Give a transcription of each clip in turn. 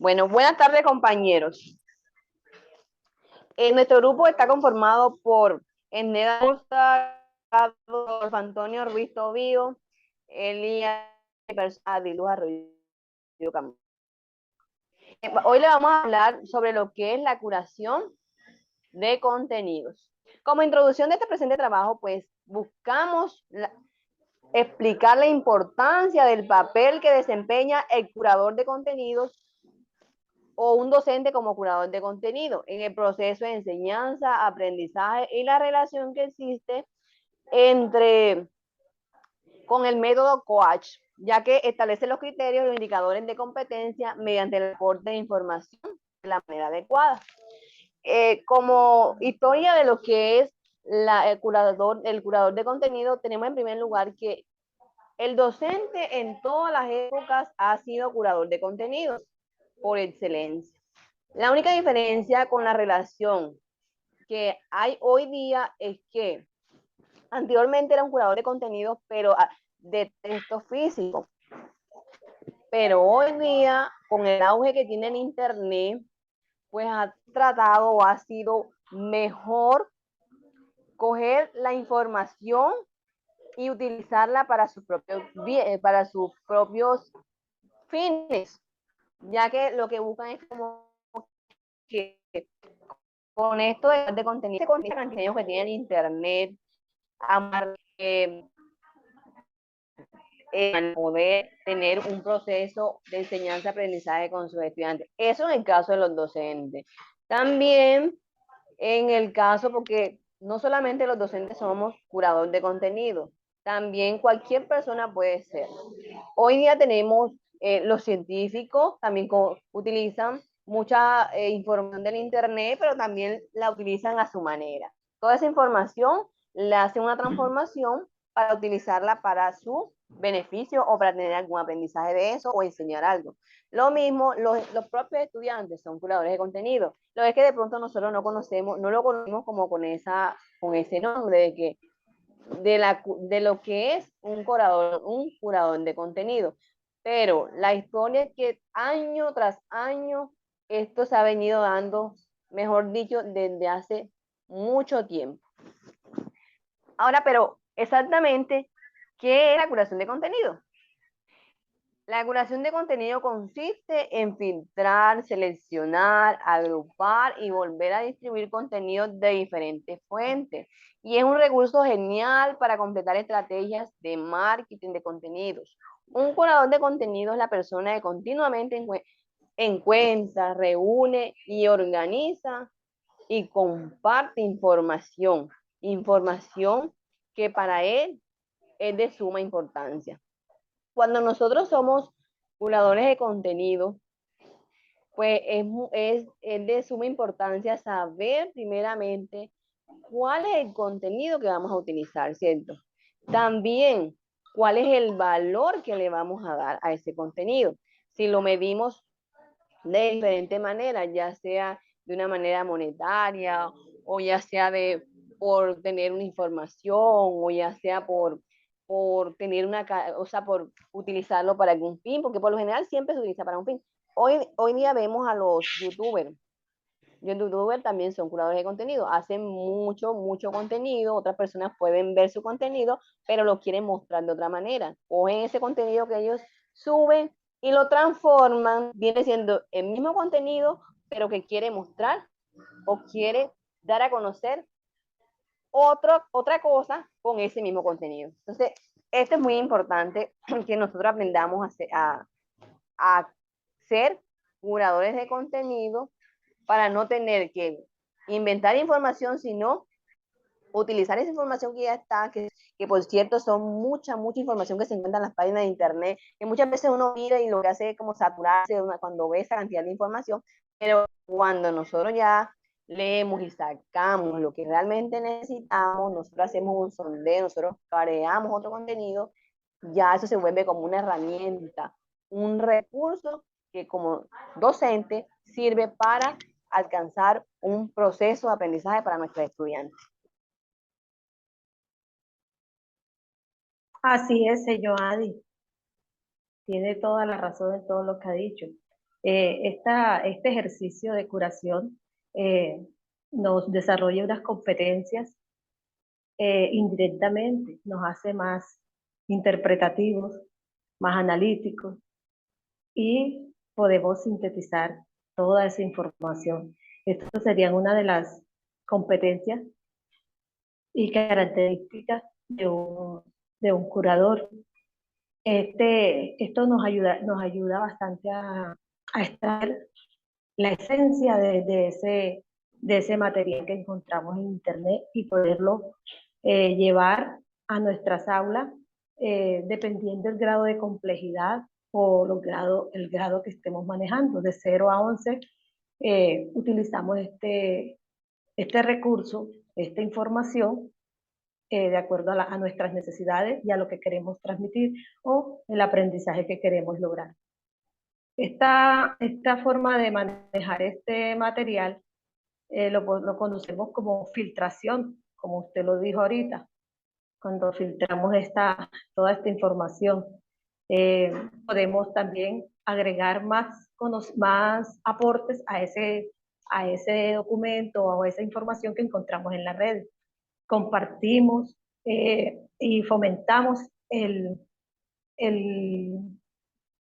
Bueno, buenas tardes, compañeros. Nuestro grupo está conformado por Enneda Costa, Carlos Antonio Ruiz Tobío, Elías Adiluz Arroyo Camilo. Hoy le vamos a hablar sobre lo que es la curación de contenidos. Como introducción de este presente trabajo, pues buscamos explicar la importancia del papel que desempeña el curador de contenidos o un docente como curador de contenido en el proceso de enseñanza, aprendizaje y la relación que existe entre con el método COACH, ya que establece los criterios y los indicadores de competencia mediante el aporte de información de la manera adecuada. Como historia de lo que es el curador de contenido, tenemos en primer lugar que el docente en todas las épocas ha sido curador de contenidos por excelencia. La única diferencia con la relación que hay hoy día es que anteriormente era un curador de contenidos, pero de texto físico. Pero hoy día, con el auge que tiene el Internet, pues ha tratado o ha sido mejor coger la información y utilizarla para sus propios fines, ya que lo que buscan es como que con esto de contenido, contenido que tiene el Internet, amar, poder tener un proceso de enseñanza-aprendizaje con sus estudiantes. Eso en el caso de los docentes. También en el caso, porque no solamente los docentes somos curadores de contenido, también cualquier persona puede ser. Hoy día tenemos los científicos, también utilizan mucha información del Internet, pero también la utilizan a su manera. Toda esa información la hacen una transformación para utilizarla para su beneficio o para tener algún aprendizaje de eso o enseñar algo. Lo mismo, los propios estudiantes son curadores de contenido. Lo es que de pronto nosotros no lo conocemos como con ese nombre de que de lo que es un curador de contenido. Pero la historia es que año tras año esto se ha venido dando, mejor dicho, desde hace mucho tiempo. Ahora, pero exactamente, ¿qué es la curación de contenido? La curación de contenido consiste en filtrar, seleccionar, agrupar y volver a distribuir contenidos de diferentes fuentes. Y es un recurso genial para completar estrategias de marketing de contenidos. Un curador de contenido es la persona que continuamente encuentra, reúne y organiza y comparte información. Información que para él es de suma importancia. Cuando nosotros somos curadores de contenido, pues es de suma importancia saber primeramente cuál es el contenido que vamos a utilizar, ¿cierto? También cuál es el valor que le vamos a dar a ese contenido. Si lo medimos de diferentes maneras, ya sea de una manera monetaria o ya sea por tener una información o ya sea por tener o sea, por utilizarlo para algún fin, porque por lo general siempre se utiliza para un fin. Hoy día vemos a los youtubers. Los youtubers también son curadores de contenido, hacen mucho contenido, otras personas pueden ver su contenido, pero lo quieren mostrar de otra manera. Cogen ese contenido que ellos suben y lo transforman, viene siendo el mismo contenido, pero que quiere mostrar o quiere dar a conocer otra cosa con ese mismo contenido. Entonces, esto es muy importante que nosotros aprendamos a ser curadores de contenido para no tener que inventar información, sino utilizar esa información que ya está, que por cierto son mucha información que se encuentra en las páginas de internet, que muchas veces uno mira y lo que hace es como saturarse cuando ve esa cantidad de información, pero cuando nosotros ya leemos y sacamos lo que realmente necesitamos, nosotros hacemos un sondeo, nosotros creamos otro contenido, ya eso se vuelve como una herramienta, un recurso que como docente sirve para alcanzar un proceso de aprendizaje para nuestros estudiantes. Así es, Joadi. Tiene toda la razón de todo lo que ha dicho. Este ejercicio de curación nos desarrolla unas competencias indirectamente, nos hace más interpretativos, más analíticos y podemos sintetizar toda esa información. Esto serían una de las competencias y características de un curador. Esto nos ayuda bastante a extraer la esencia de ese material que encontramos en Internet y poderlo llevar a nuestras aulas, dependiendo del grado de complejidad o el grado que estemos manejando. De 0 a 11 utilizamos este recurso, esta información, de acuerdo a nuestras necesidades y a lo que queremos transmitir o el aprendizaje que queremos lograr. Esta forma de manejar este material lo conocemos como filtración, como usted lo dijo ahorita, cuando filtramos toda esta información. Podemos también agregar más aportes a ese documento o a esa información que encontramos en la red. Compartimos y fomentamos el,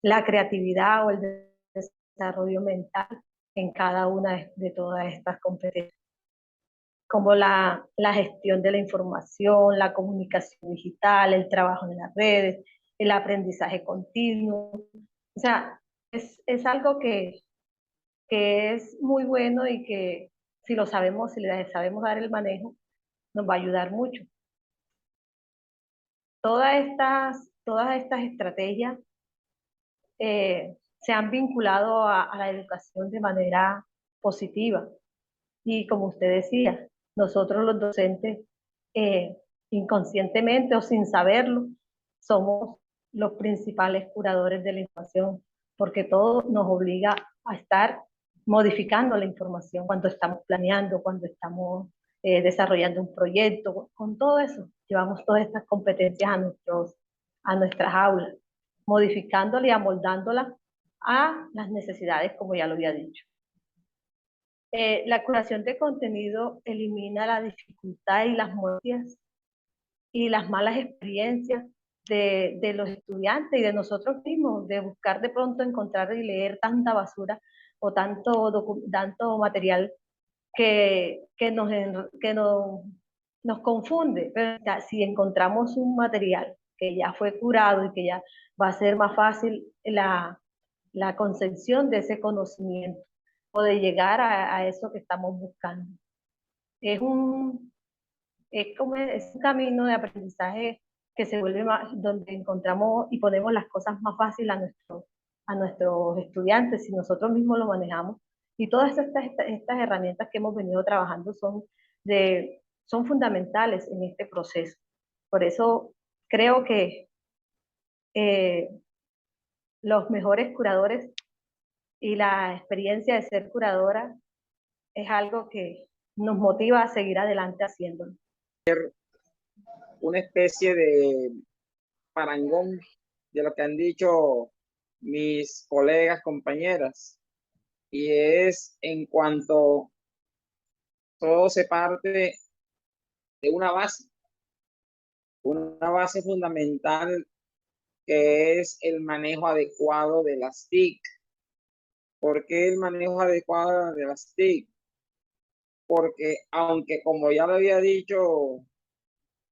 la creatividad o el desarrollo mental en cada una de todas estas competencias, como la gestión de la información, la comunicación digital, el trabajo en las redes, el aprendizaje continuo. O sea, es algo que es muy bueno y que si lo sabemos, si le sabemos dar el manejo, nos va a ayudar mucho. Todas estas estrategias se han vinculado a la educación de manera positiva. Y como usted decía, nosotros los docentes, inconscientemente o sin saberlo, somos los principales curadores de la información, porque todo nos obliga a estar modificando la información cuando estamos planeando, cuando estamos desarrollando un proyecto. Con todo eso, llevamos todas estas competencias a nuestras aulas, modificándola y amoldándola a las necesidades, como ya lo había dicho. La curación de contenido elimina la dificultad y las molestias y las malas experiencias de los estudiantes y de nosotros mismos, de buscar de pronto encontrar y leer tanta basura o tanto material que nos confunde. Pero ya, si encontramos un material que ya fue curado y que ya va a ser más fácil la concepción de ese conocimiento o de llegar a eso que estamos buscando. Es es un camino de aprendizaje que se vuelve más, donde encontramos y ponemos las cosas más fáciles a nuestros estudiantes si nosotros mismos lo manejamos. Y todas estas herramientas que hemos venido trabajando son fundamentales en este proceso. Por eso creo que eh, los mejores curadores y la experiencia de ser curadora es algo que nos motiva a seguir adelante haciéndolo. Una especie de parangón de lo que han dicho mis colegas, compañeras, y es en cuanto todo se parte de una base fundamental que es el manejo adecuado de las TIC. ¿Por qué el manejo adecuado de las TIC? Porque aunque, como ya lo había dicho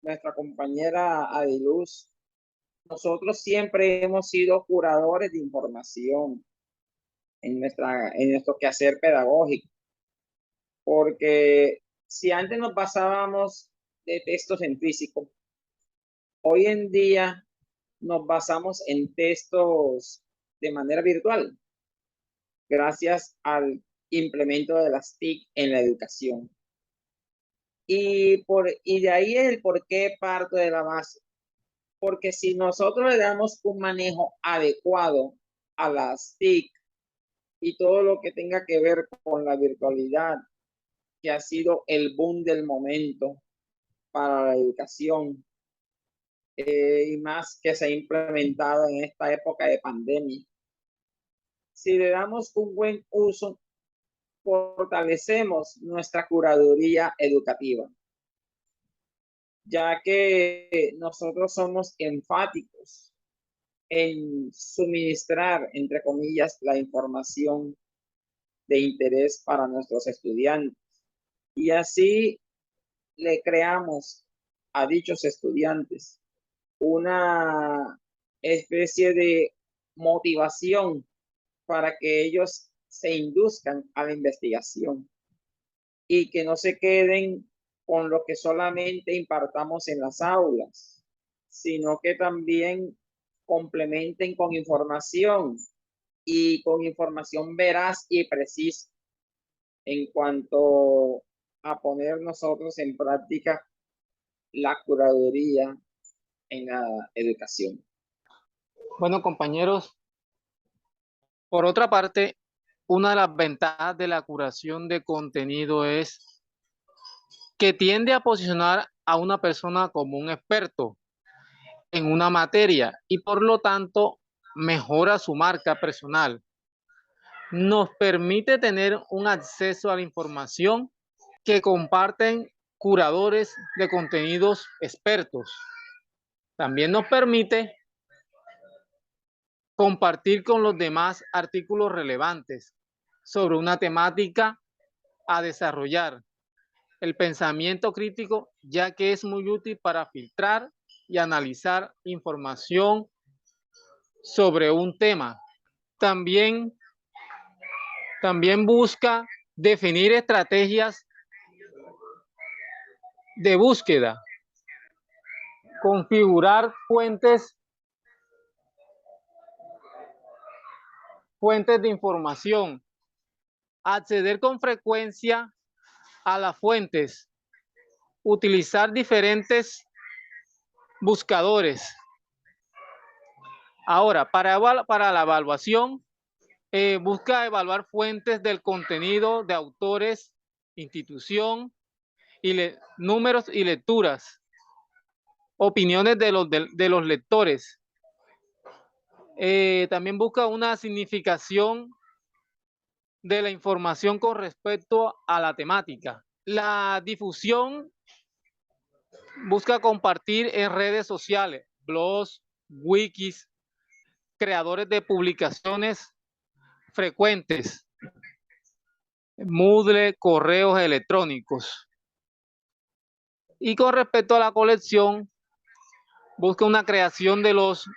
nuestra compañera Adiluz, nosotros siempre hemos sido curadores de información en nuestro quehacer pedagógico, porque si antes nos basábamos de textos en físico, hoy en día nos basamos en textos de manera virtual, gracias al implemento de las TIC en la educación. Y de ahí es el por qué parto de la base. Porque si nosotros le damos un manejo adecuado a las TIC y todo lo que tenga que ver con la virtualidad, que ha sido el boom del momento para la educación, y más que se ha implementado en esta época de pandemia, si le damos un buen uso, fortalecemos nuestra curaduría educativa, ya que nosotros somos enfáticos en suministrar, entre comillas, la información de interés para nuestros estudiantes. Y así le creamos a dichos estudiantes una especie de motivación para que ellos se induzcan a la investigación y que no se queden con lo que solamente impartamos en las aulas, sino que también complementen con información y con información veraz y precisa en cuanto a poner nosotros en práctica la curaduría en la educación. Bueno, compañeros, por otra parte, una de las ventajas de la curación de contenido es que tiende a posicionar a una persona como un experto en una materia y por lo tanto mejora su marca personal. Nos permite tener un acceso a la información que comparten curadores de contenidos expertos. También nos permite compartir con los demás artículos relevantes sobre una temática a desarrollar. El pensamiento crítico, ya que es muy útil para filtrar y analizar información sobre un tema. También busca definir estrategias de búsqueda, configurar fuentes de información, acceder con frecuencia a las fuentes, utilizar diferentes buscadores. Ahora, para la evaluación, busca evaluar fuentes del contenido de autores, institución, números y lecturas, opiniones de los lectores. También busca una significación de la información con respecto a la temática. La difusión busca compartir en redes sociales, blogs, wikis, creadores de publicaciones frecuentes, Moodle, correos electrónicos. Y con respecto a la colección, busca una creación de los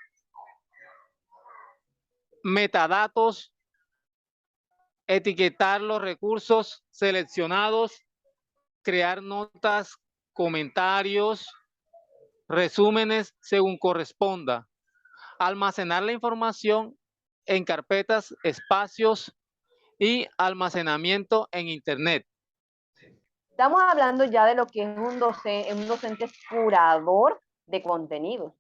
metadatos, etiquetar los recursos seleccionados, crear notas, comentarios, resúmenes según corresponda, almacenar la información en carpetas, espacios y almacenamiento en Internet. Estamos hablando ya de lo que es un docente curador de contenido.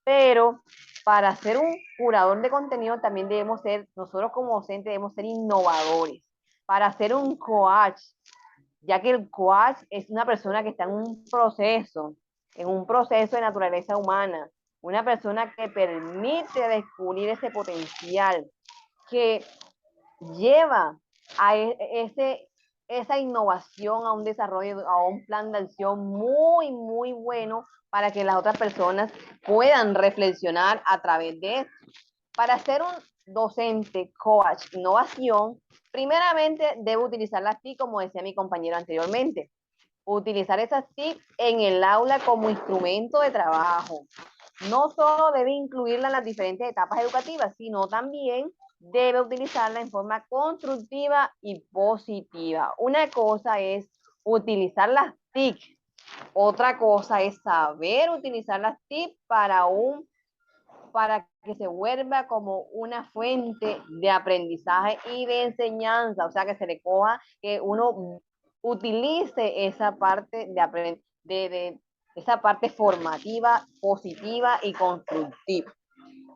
Pero para ser un curador de contenido también debemos ser, nosotros como docentes debemos ser innovadores. Para ser un coach, ya que el coach es una persona que está en un proceso de naturaleza humana, una persona que permite descubrir ese potencial, que lleva a esa innovación a un desarrollo, a un plan de acción muy, muy bueno para que las otras personas puedan reflexionar a través de esto. Para ser un docente, coach, innovación, primeramente debe utilizar las TIC, como decía mi compañero anteriormente. Utilizar esas TIC en el aula como instrumento de trabajo. No solo debe incluirla en las diferentes etapas educativas, sino también debe utilizarla en forma constructiva y positiva. Una cosa es utilizar las TIC, otra cosa es saber utilizar las TIC para que se vuelva como una fuente de aprendizaje y de enseñanza, o sea, que se le coja, que uno utilice esa parte esa parte formativa, positiva y constructiva.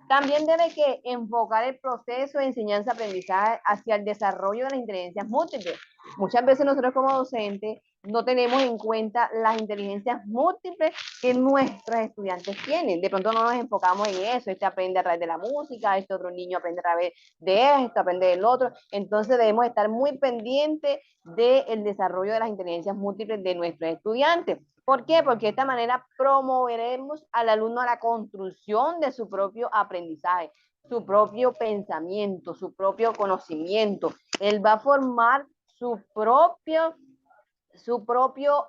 También debe que enfocar el proceso de enseñanza-aprendizaje hacia el desarrollo de las inteligencias múltiples. Muchas veces nosotros como docentes no tenemos en cuenta las inteligencias múltiples que nuestros estudiantes tienen. De pronto no nos enfocamos en eso. Este aprende a través de la música, este otro niño aprende a través de esto, aprende del otro. Entonces debemos estar muy pendientes del desarrollo de las inteligencias múltiples de nuestros estudiantes. ¿Por qué? Porque de esta manera promoveremos al alumno a la construcción de su propio aprendizaje, su propio pensamiento, su propio conocimiento. Él va a formar su propio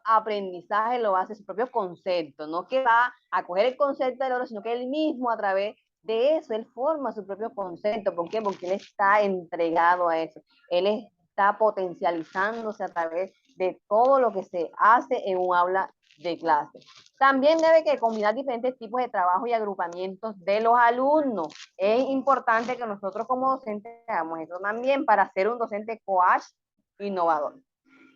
aprendizaje, lo hace, su propio concepto, no que va a coger el concepto del otro, sino que él mismo a través de eso, él forma su propio concepto. ¿Por qué? Porque él está entregado a eso, él está potencializándose a través de todo lo que se hace en un aula de clase. También debe que combinar diferentes tipos de trabajo y agrupamientos de los alumnos. Es importante que nosotros como docentes hagamos eso también para ser un docente coach innovador.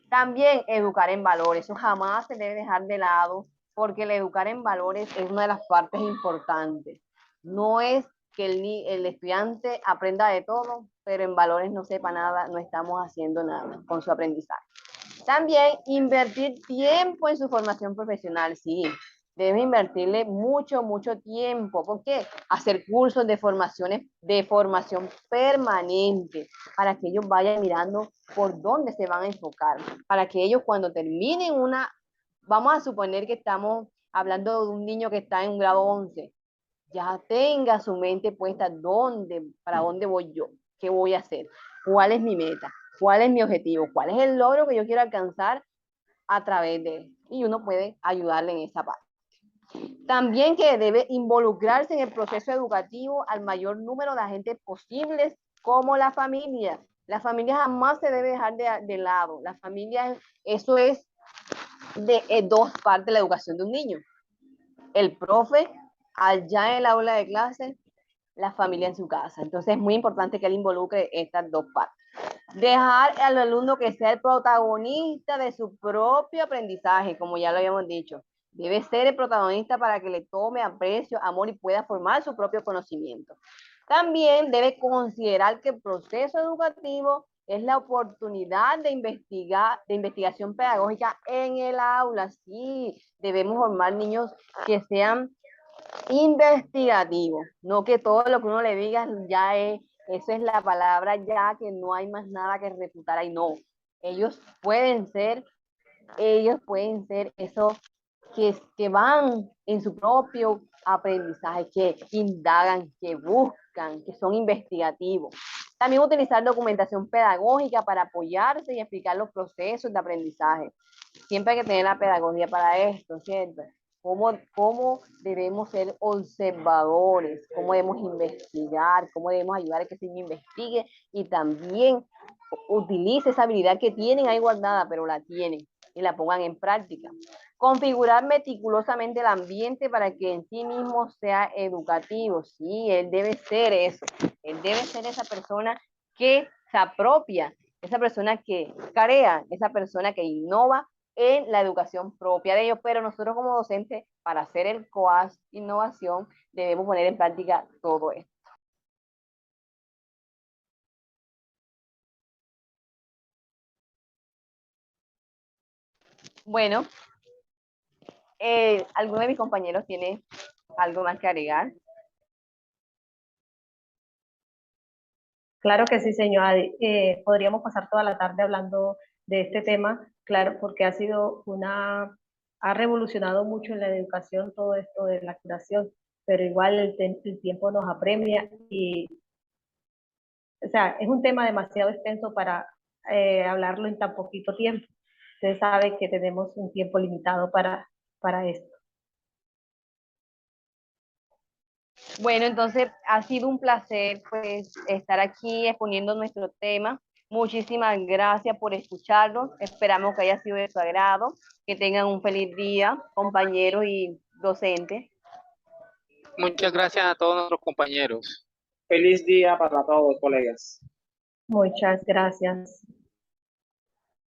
También educar en valores, eso jamás se debe dejar de lado, porque el educar en valores es una de las partes importantes. No es que el estudiante aprenda de todo, pero en valores no sepa nada, no estamos haciendo nada con su aprendizaje. También invertir tiempo en su formación profesional, sí. Debe invertirle mucho tiempo. ¿Por qué? Hacer cursos de formación permanente para que ellos vayan mirando por dónde se van a enfocar. Para que ellos cuando terminen vamos a suponer que estamos hablando de un niño que está en un grado 11, ya tenga su mente puesta para dónde voy yo, qué voy a hacer, cuál es mi meta, cuál es mi objetivo, cuál es el logro que yo quiero alcanzar a través de él. Y uno puede ayudarle en esa parte. También que debe involucrarse en el proceso educativo al mayor número de agentes posibles, como la familia. La familia jamás se debe dejar de lado. La familia, eso es de dos partes de la educación de un niño. El profe allá en el aula de clase, la familia en su casa. Entonces es muy importante que él involucre estas dos partes. Dejar al alumno que sea el protagonista de su propio aprendizaje, como ya lo habíamos dicho. Debe ser el protagonista para que le tome aprecio, amor y pueda formar su propio conocimiento. También debe considerar que el proceso educativo es la oportunidad de investigación pedagógica en el aula. Sí, debemos formar niños que sean investigativos, no que todo lo que uno le diga ya eso es la palabra ya, que no hay más nada que refutar ahí, no. Ellos pueden ser eso que van en su propio aprendizaje, que indagan, que buscan, que son investigativos. También utilizar documentación pedagógica para apoyarse y explicar los procesos de aprendizaje. Siempre hay que tener la pedagogía para esto, ¿cierto? Cómo debemos ser observadores, cómo debemos investigar, cómo debemos ayudar a que se investigue y también utilice esa habilidad que tienen ahí guardada, pero la tienen y la pongan en práctica. Configurar meticulosamente el ambiente para que en sí mismo sea educativo. Sí, él debe ser eso. Él debe ser esa persona que se apropia, esa persona que crea, esa persona que innova en la educación propia de ellos. Pero nosotros como docentes, para hacer el coach innovación, debemos poner en práctica todo esto. Bueno, ¿alguno de mis compañeros tiene algo más que agregar? Claro que sí, señor Adi. Podríamos pasar toda la tarde hablando de este tema, claro, porque ha revolucionado mucho en la educación todo esto de la curación, pero igual el tiempo nos apremia y, o sea, es un tema demasiado extenso para hablarlo en tan poquito tiempo. Usted sabe que tenemos un tiempo limitado para esto. Bueno, entonces ha sido un placer pues estar aquí exponiendo nuestro tema. Muchísimas gracias por escucharnos. Esperamos que haya sido de su agrado. Que tengan un feliz día, compañeros y docentes. Muchas gracias a todos nuestros compañeros. Feliz día para todos, colegas. Muchas gracias.